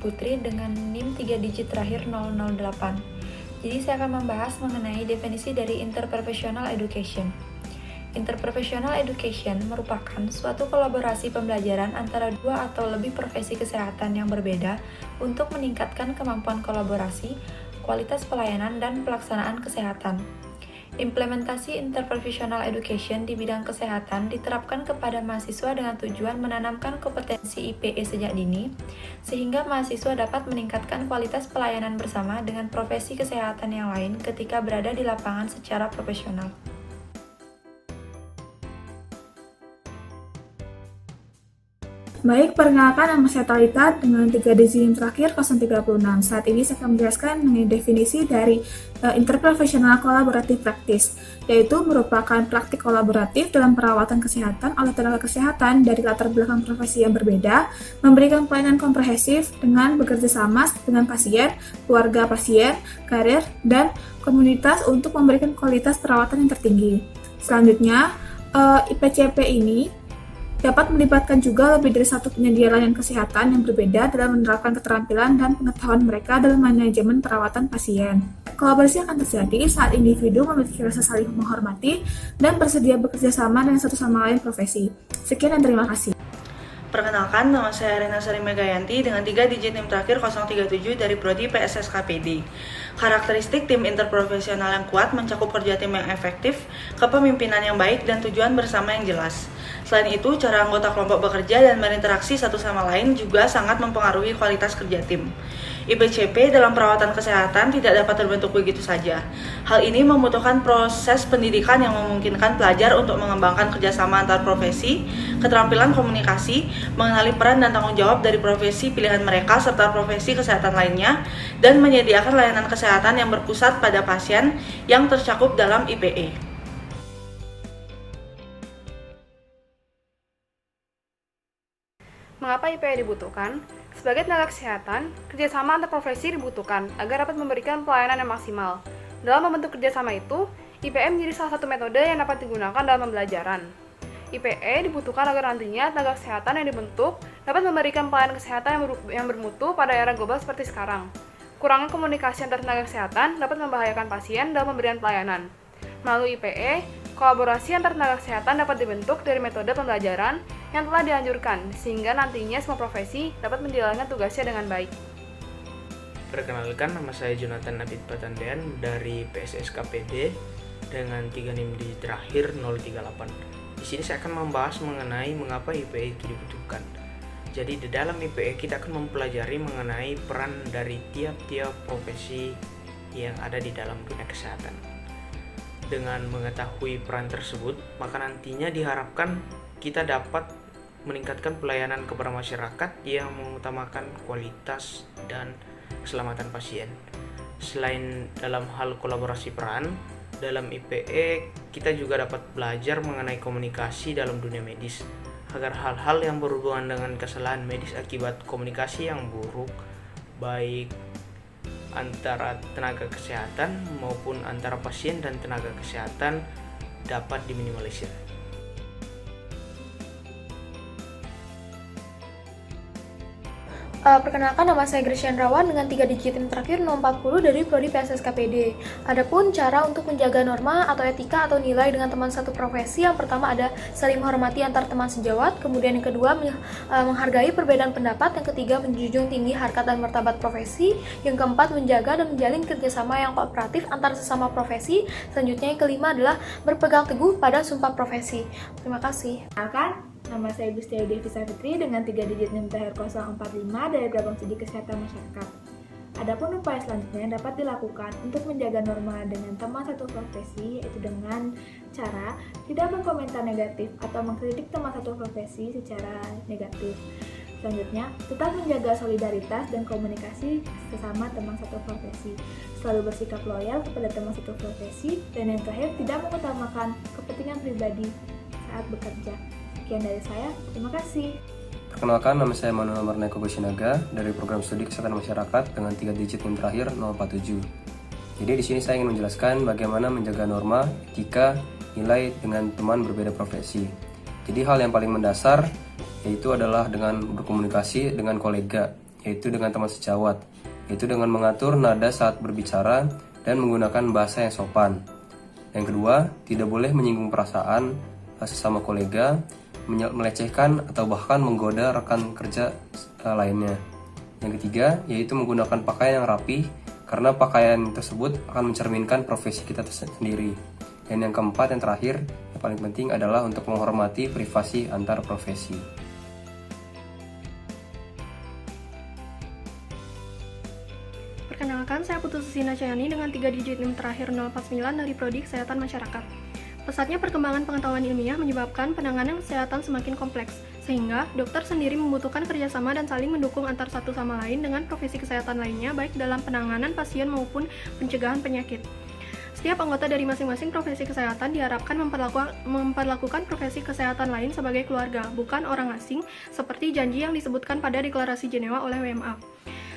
Putri dengan NIM 3 digit terakhir 008. Jadi saya akan membahas mengenai definisi dari interprofessional education. Interprofessional education merupakan suatu kolaborasi pembelajaran antara dua atau lebih profesi kesehatan yang berbeda untuk meningkatkan kemampuan kolaborasi, kualitas pelayanan, dan pelaksanaan kesehatan. Implementasi interprofessional education di bidang kesehatan diterapkan kepada mahasiswa dengan tujuan menanamkan kompetensi IPE sejak dini, sehingga mahasiswa dapat meningkatkan kualitas pelayanan bersama dengan profesi kesehatan yang lain ketika berada di lapangan secara profesional. Baik, perkenalkan nama saya Talita dengan 3 digit NIM terakhir 036. Saat ini saya akan menjelaskan mengenai definisi dari interprofessional collaborative practice, yaitu merupakan praktik kolaboratif dalam perawatan kesehatan oleh tenaga kesehatan dari latar belakang profesi yang berbeda, memberikan pelayanan komprehensif dengan bekerja sama dengan pasien, keluarga pasien, karir, dan komunitas untuk memberikan kualitas perawatan yang tertinggi. Selanjutnya, IPCP ini dapat melibatkan juga lebih dari satu penyedia layanan kesehatan yang berbeda dalam menerapkan keterampilan dan pengetahuan mereka dalam manajemen perawatan pasien. Kolaborasi akan terjadi saat individu memiliki rasa saling menghormati dan bersedia bekerja sama dengan satu sama lain profesi. Sekian dan terima kasih. Perkenalkan, nama saya Rena Sari Megayanti dengan 3 digit NIM terakhir 037 dari Prodi PSSKPD. Karakteristik tim interprofesional yang kuat mencakup kerja tim yang efektif, kepemimpinan yang baik, dan tujuan bersama yang jelas. Selain itu, cara anggota kelompok bekerja dan berinteraksi satu sama lain juga sangat mempengaruhi kualitas kerja tim. IPCP dalam perawatan kesehatan tidak dapat terbentuk begitu saja. Hal ini membutuhkan proses pendidikan yang memungkinkan pelajar untuk mengembangkan kerjasama antar profesi, keterampilan komunikasi, mengenali peran dan tanggung jawab dari profesi pilihan mereka serta profesi kesehatan lainnya, dan menyediakan layanan kesehatan yang berpusat pada pasien yang tercakup dalam IPE. Mengapa IPE dibutuhkan? Sebagai tenaga kesehatan, kerjasama antar profesi dibutuhkan agar dapat memberikan pelayanan yang maksimal. Dalam membentuk kerjasama itu, IPE menjadi salah satu metode yang dapat digunakan dalam pembelajaran. IPE dibutuhkan agar nantinya tenaga kesehatan yang dibentuk dapat memberikan pelayanan kesehatan yang bermutu pada era global seperti sekarang. Kurangnya komunikasi antar tenaga kesehatan dapat membahayakan pasien dalam pemberian pelayanan. Melalui IPE, kolaborasi antar tenaga kesehatan dapat dibentuk dari metode pembelajaran yang telah dianjurkan, sehingga nantinya semua profesi dapat menjalankan tugasnya dengan baik. Perkenalkan, nama saya Jonathan Nabit Patandean dari PSSKPD dengan 3 NIM di terakhir 038. Di sini saya akan membahas mengenai mengapa IPE itu dibutuhkan. Jadi di dalam IPE kita akan mempelajari mengenai peran dari tiap-tiap profesi yang ada di dalam dunia kesehatan. Dengan mengetahui peran tersebut, maka nantinya diharapkan kita dapat meningkatkan pelayanan kepada masyarakat yang mengutamakan kualitas dan keselamatan pasien. Selain dalam hal kolaborasi peran, dalam IPE kita juga dapat belajar mengenai komunikasi dalam dunia medis, agar hal-hal yang berhubungan dengan kesalahan medis akibat komunikasi yang buruk, baik antara tenaga kesehatan maupun antara pasien dan tenaga kesehatan, dapat diminimalisir. Perkenalkan, nama saya Grace Chandrawan dengan 3 digit NIM terakhir 040 dari Prodi PSSKPD. Adapun cara untuk menjaga norma atau etika atau nilai dengan teman satu profesi, yang pertama ada saling menghormati antar teman sejawat, kemudian yang kedua menghargai perbedaan pendapat, yang ketiga menjunjung tinggi harkat dan martabat profesi, yang keempat menjaga dan menjalin kerjasama yang kooperatif antar sesama profesi, selanjutnya yang kelima adalah berpegang teguh pada sumpah profesi. Terima kasih. Nama saya Gustiayu Devi Savitri dengan 3 digit NIM terakhir 045 dari Cabang Studi Kesehatan Masyarakat. Adapun upaya selanjutnya yang dapat dilakukan untuk menjaga norma dengan teman satu profesi, yaitu dengan cara tidak berkomentar negatif atau mengkritik teman satu profesi secara negatif. Selanjutnya, tetap menjaga solidaritas dan komunikasi sesama teman satu profesi. Selalu bersikap loyal kepada teman satu profesi, dan yang terakhir tidak mengutamakan kepentingan pribadi saat bekerja. Sekian dari saya, terima kasih. Perkenalkan, nama saya Manuel Marneko Bosinaga dari Program Studi Kesehatan Masyarakat dengan 3 digit NIM terakhir 047. Jadi di sini saya ingin menjelaskan bagaimana menjaga norma, etika, nilai dengan teman berbeda profesi. Jadi hal yang paling mendasar yaitu adalah dengan berkomunikasi dengan kolega, yaitu dengan teman sejawat, yaitu dengan mengatur nada saat berbicara dan menggunakan bahasa yang sopan. Yang kedua, tidak boleh menyinggung perasaan sesama kolega, melecehkan atau bahkan menggoda rekan kerja lainnya. Yang ketiga, yaitu menggunakan pakaian yang rapi, karena pakaian tersebut akan mencerminkan profesi kita sendiri. Dan yang keempat, yang terakhir, yang paling penting adalah untuk menghormati privasi antar profesi. Perkenalkan, saya Putu Susina Cayani dengan 3 digit NIM terakhir 049 dari Prodi Kesehatan Masyarakat. Pesatnya perkembangan pengetahuan ilmiah menyebabkan penanganan kesehatan semakin kompleks, sehingga dokter sendiri membutuhkan kerjasama dan saling mendukung antar satu sama lain dengan profesi kesehatan lainnya, baik dalam penanganan pasien maupun pencegahan penyakit. Setiap anggota dari masing-masing profesi kesehatan diharapkan memperlakukan profesi kesehatan lain sebagai keluarga, bukan orang asing, seperti janji yang disebutkan pada Deklarasi Jenewa oleh WMA.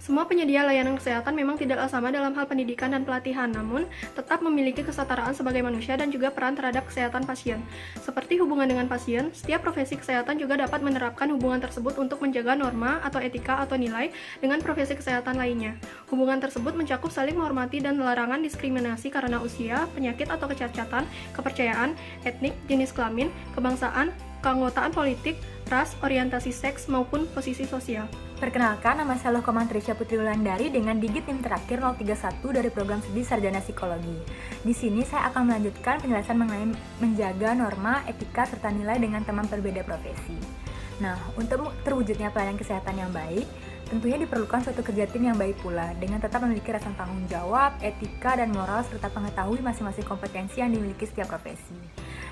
Semua penyedia layanan kesehatan memang tidaklah sama dalam hal pendidikan dan pelatihan, namun tetap memiliki kesetaraan sebagai manusia dan juga peran terhadap kesehatan pasien. Seperti hubungan dengan pasien, setiap profesi kesehatan juga dapat menerapkan hubungan tersebut untuk menjaga norma atau etika atau nilai dengan profesi kesehatan lainnya. Hubungan tersebut mencakup saling menghormati dan larangan diskriminasi karena usia, penyakit atau kecacatan, kepercayaan, etnik, jenis kelamin, kebangsaan, keanggotaan politik, ras, orientasi seks, maupun posisi sosial. Perkenalkan, nama saya Lohkoman Trisha Putri Wulandari dengan digit NIM terakhir 031 dari program studi Sarjana Psikologi. Di sini saya akan melanjutkan penjelasan mengenai menjaga norma, etika, serta nilai dengan teman berbeda profesi. Nah, untuk terwujudnya pelayanan kesehatan yang baik, tentunya diperlukan suatu kerja tim yang baik pula, dengan tetap memiliki rasa tanggung jawab, etika, dan moral, serta mengetahui masing-masing kompetensi yang dimiliki setiap profesi.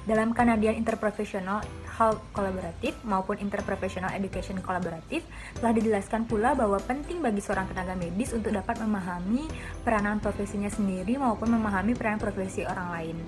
Dalam Canadian Interprofessional Health Collaborative maupun Interprofessional Education Collaborative telah dijelaskan pula bahwa penting bagi seorang tenaga medis untuk dapat memahami peranan profesinya sendiri maupun memahami peran profesi orang lain.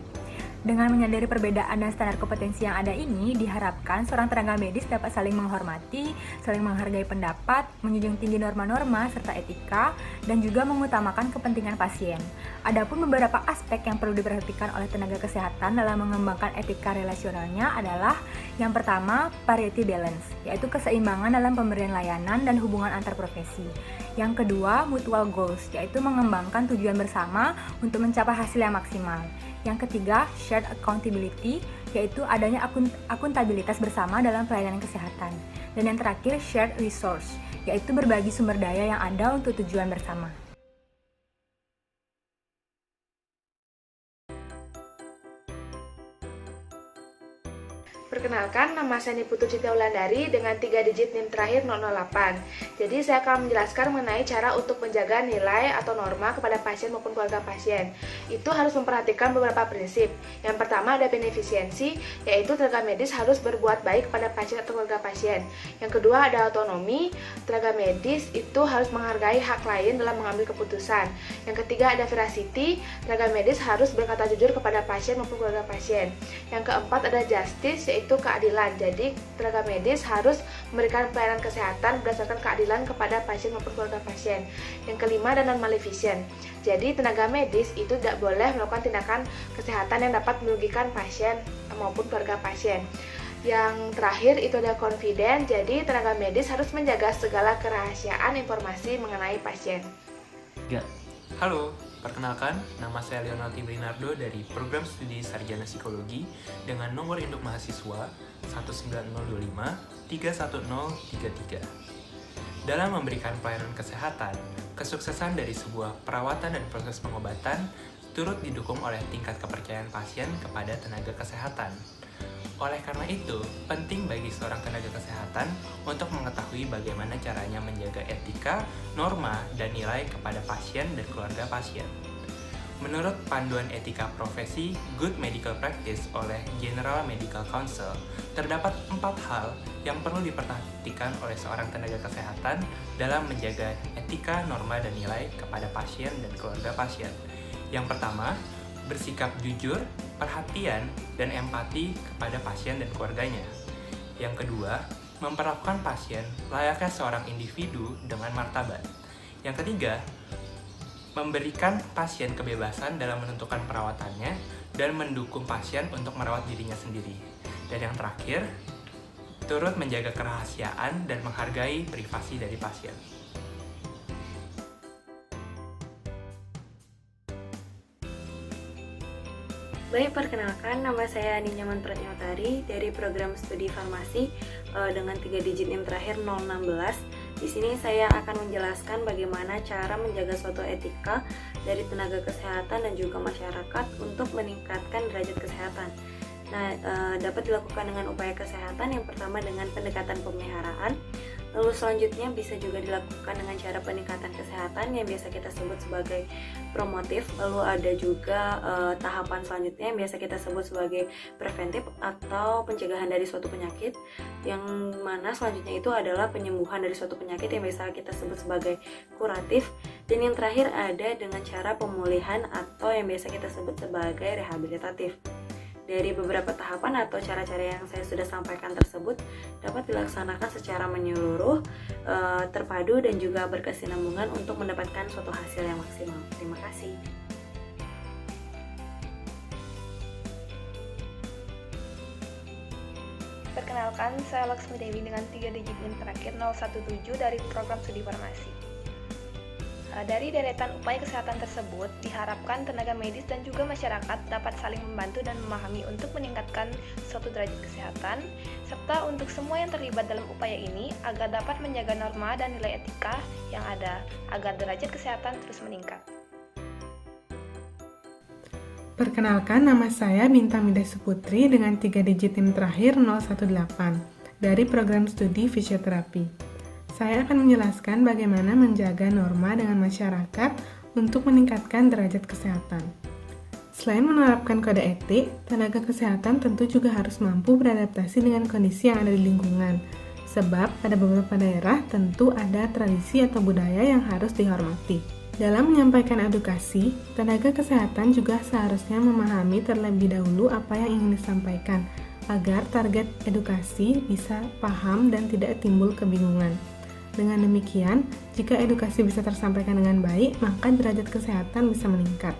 Dengan menyadari perbedaan dan standar kompetensi yang ada ini, diharapkan seorang tenaga medis dapat saling menghormati, saling menghargai pendapat, menjunjung tinggi norma-norma serta etika, dan juga mengutamakan kepentingan pasien. Adapun beberapa aspek yang perlu diperhatikan oleh tenaga kesehatan dalam mengembangkan etika relasionalnya adalah yang pertama, parity balance, yaitu keseimbangan dalam pemberian layanan dan hubungan antar profesi. Yang kedua, mutual goals, yaitu mengembangkan tujuan bersama untuk mencapai hasil yang maksimal. Yang ketiga, shared accountability, yaitu adanya akuntabilitas bersama dalam pelayanan kesehatan. Dan yang terakhir, shared resource, yaitu berbagi sumber daya yang ada untuk tujuan bersama. Perkenalkan, nama saya Niputu Citra Wulandari dengan 3 digit NIM terakhir 008. Jadi saya akan menjelaskan mengenai cara untuk menjaga nilai atau norma kepada pasien maupun keluarga pasien. Itu harus memperhatikan beberapa prinsip. Yang pertama ada benefisiensi, yaitu tenaga medis harus berbuat baik kepada pasien atau keluarga pasien. Yang kedua ada otonomi, tenaga medis itu harus menghargai hak lain dalam mengambil keputusan. Yang ketiga ada veracity, tenaga medis harus berkata jujur kepada pasien maupun keluarga pasien. Yang keempat ada justice, yaitu keadilan. Jadi tenaga medis harus memberikan pelayanan kesehatan berdasarkan keadilan kepada pasien maupun keluarga pasien. Yang kelima ada non-maleficent. Jadi tenaga medis itu tidak boleh melakukan tindakan kesehatan yang dapat merugikan pasien maupun keluarga pasien. Yang terakhir itu ada confident. Jadi tenaga medis harus menjaga segala kerahasiaan informasi mengenai pasien. Halo, perkenalkan, nama saya Leonel Tibrinardo dari Program Studi Sarjana Psikologi dengan nomor induk mahasiswa 190531033. Dalam memberikan pelayanan kesehatan, kesuksesan dari sebuah perawatan dan proses pengobatan turut didukung oleh tingkat kepercayaan pasien kepada tenaga kesehatan. Oleh karena itu, penting bagi seorang tenaga kesehatan untuk mengetahui bagaimana caranya menjaga etika, norma, dan nilai kepada pasien dan keluarga pasien. Menurut panduan etika profesi Good Medical Practice oleh General Medical Council, terdapat 4 hal yang perlu diperhatikan oleh seorang tenaga kesehatan dalam menjaga etika, norma, dan nilai kepada pasien dan keluarga pasien. Yang pertama, bersikap jujur, perhatian, dan empati kepada pasien dan keluarganya. Yang kedua, memperlakukan pasien layaknya seorang individu dengan martabat. Yang ketiga, memberikan pasien kebebasan dalam menentukan perawatannya dan mendukung pasien untuk merawat dirinya sendiri. Dan yang terakhir, turut menjaga kerahasiaan dan menghargai privasi dari pasien. Baik, perkenalkan, nama saya Ninyaman Pratnyotari dari program studi farmasi dengan 3 digit NIM terakhir 016. Di sini saya akan menjelaskan bagaimana cara menjaga suatu etika dari tenaga kesehatan dan juga masyarakat untuk meningkatkan derajat kesehatan. Nah, dapat dilakukan dengan upaya kesehatan. Yang pertama dengan pendekatan pemeliharaan. Lalu selanjutnya bisa juga dilakukan dengan cara peningkatan kesehatan yang biasa kita sebut sebagai promotif. Lalu ada juga tahapan selanjutnya yang biasa kita sebut sebagai preventif atau pencegahan dari suatu penyakit. Yang mana selanjutnya itu adalah penyembuhan dari suatu penyakit yang biasa kita sebut sebagai kuratif. Dan yang terakhir ada dengan cara pemulihan atau yang biasa kita sebut sebagai rehabilitatif. Dari beberapa tahapan atau cara-cara yang saya sudah sampaikan tersebut dapat dilaksanakan secara menyeluruh, terpadu, dan juga berkesinambungan untuk mendapatkan suatu hasil yang maksimal. Terima kasih. Perkenalkan, saya Laksmi Dewi dengan 3 digit NIM terakhir 017 dari program studi farmasi. Dari deretan upaya kesehatan tersebut, diharapkan tenaga medis dan juga masyarakat dapat saling membantu dan memahami untuk meningkatkan suatu derajat kesehatan, serta untuk semua yang terlibat dalam upaya ini agar dapat menjaga norma dan nilai etika yang ada, agar derajat kesehatan terus meningkat. Perkenalkan, nama saya Bintang Midasi Putri dengan 3 digit NIM terakhir 018 dari program studi fisioterapi. Saya akan menjelaskan bagaimana menjaga norma dengan masyarakat untuk meningkatkan derajat kesehatan. Selain menerapkan kode etik, tenaga kesehatan tentu juga harus mampu beradaptasi dengan kondisi yang ada di lingkungan. Sebab pada beberapa daerah tentu ada tradisi atau budaya yang harus dihormati. Dalam menyampaikan edukasi, tenaga kesehatan juga seharusnya memahami terlebih dahulu apa yang ingin disampaikan, agar target edukasi bisa paham dan tidak timbul kebingungan. Dengan demikian, jika edukasi bisa tersampaikan dengan baik, maka derajat kesehatan bisa meningkat.